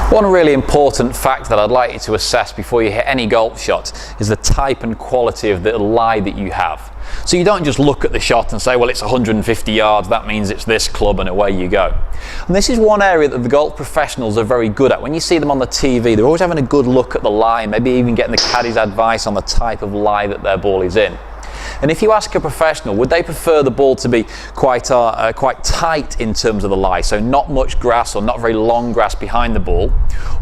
One really important fact that I'd like you to assess before you hit any golf shot is the type and quality of the lie that you have. So you don't just look at the shot and say, well, it's 150 yards, that means it's this club, and away you go. And this is one area that the golf professionals are very good at. When you see them on the TV, they're always having a good look at the lie, maybe even getting the caddy's advice on the type of lie that their ball is in. And if you ask a professional, would they prefer the ball to be quite tight in terms of the lie, so not much grass or not very long grass behind the ball,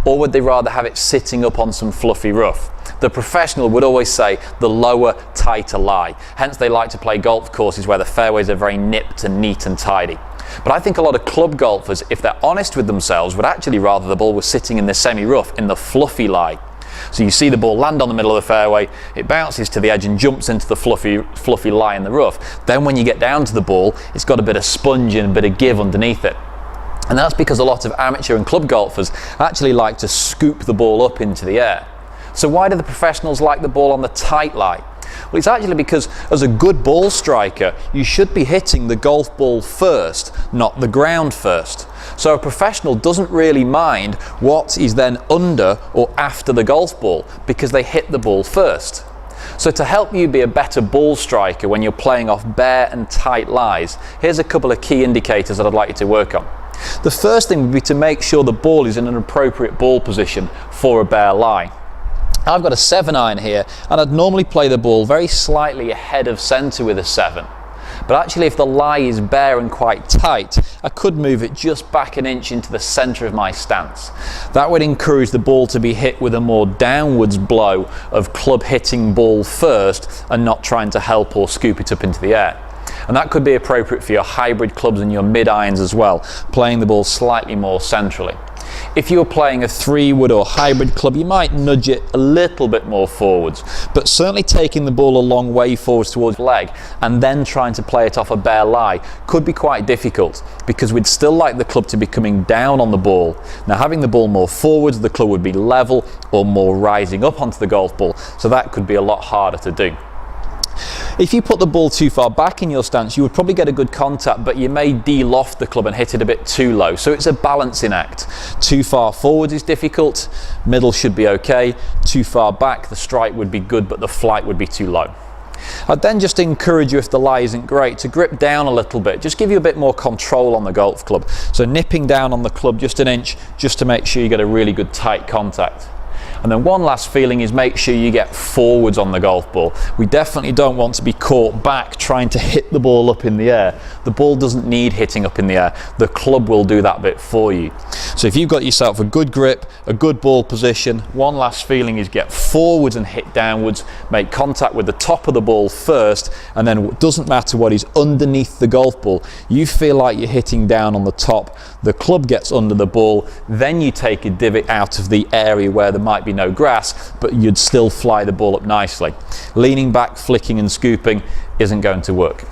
or would they rather have it sitting up on some fluffy rough? The professional would always say the lower, tighter lie. Hence they like to play golf courses where the fairways are very nipped and neat and tidy. But I think a lot of club golfers, if they're honest with themselves, would actually rather the ball was sitting in the semi-rough, in the fluffy lie. So you see the ball land on the middle of the fairway, it bounces to the edge and jumps into the fluffy lie in the rough. Then when you get down to the ball, it's got a bit of sponge and a bit of give underneath it. And that's because a lot of amateur and club golfers actually like to scoop the ball up into the air. So why do the professionals like the ball on the tight lie? Well, it's actually because as a good ball striker, you should be hitting the golf ball first, not the ground first. So a professional doesn't really mind what is then under or after the golf ball because they hit the ball first. So to help you be a better ball striker when you're playing off bare and tight lies, here's a couple of key indicators that I'd like you to work on. The first thing would be to make sure the ball is in an appropriate ball position for a bare lie. I've got a 7-iron here, and I'd normally play the ball very slightly ahead of centre with a 7. But actually, if the lie is bare and quite tight, I could move it just back an inch into the centre of my stance. That would encourage the ball to be hit with a more downwards blow of club hitting ball first and not trying to help or scoop it up into the air. And that could be appropriate for your hybrid clubs and your mid-irons as well, playing the ball slightly more centrally. If you're playing a 3-wood or hybrid club, you might nudge it a little bit more forwards, but certainly taking the ball a long way forwards towards the leg and then trying to play it off a bare lie could be quite difficult because we'd still like the club to be coming down on the ball. Now, having the ball more forwards, the club would be level or more rising up onto the golf ball, so that could be a lot harder to do. If you put the ball too far back in your stance, you would probably get a good contact, but you may de-loft the club and hit it a bit too low. So it's a balancing act. Too far forwards is difficult, middle should be okay. Too far back, the strike would be good, but the flight would be too low. I'd then just encourage you, if the lie isn't great, to grip down a little bit. Just give you a bit more control on the golf club. So nipping down on the club just an inch, just to make sure you get a really good tight contact. And then one last feeling is make sure you get forwards on the golf ball. We definitely don't want to be caught back trying to hit the ball up in the air. The ball doesn't need hitting up in the air. The club will do that bit for you. So if you've got yourself a good grip, a good ball position, one last feeling is get forwards and hit downwards, make contact with the top of the ball first, and then it doesn't matter what is underneath the golf ball. You feel like you're hitting down on the top, the club gets under the ball, then you take a divot out of the area where there might be no grass, but you'd still fly the ball up nicely. Leaning back, flicking and scooping isn't going to work.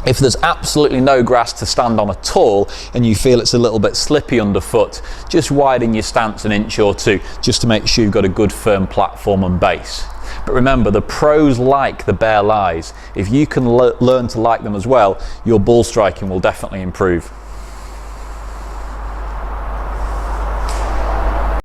If there's absolutely no grass to stand on at all and you feel it's a little bit slippy underfoot, just widen your stance an inch or two just to make sure you've got a good firm platform and base. But remember, the pros like the bare lies. If you can learn to like them as well, your ball striking will definitely improve.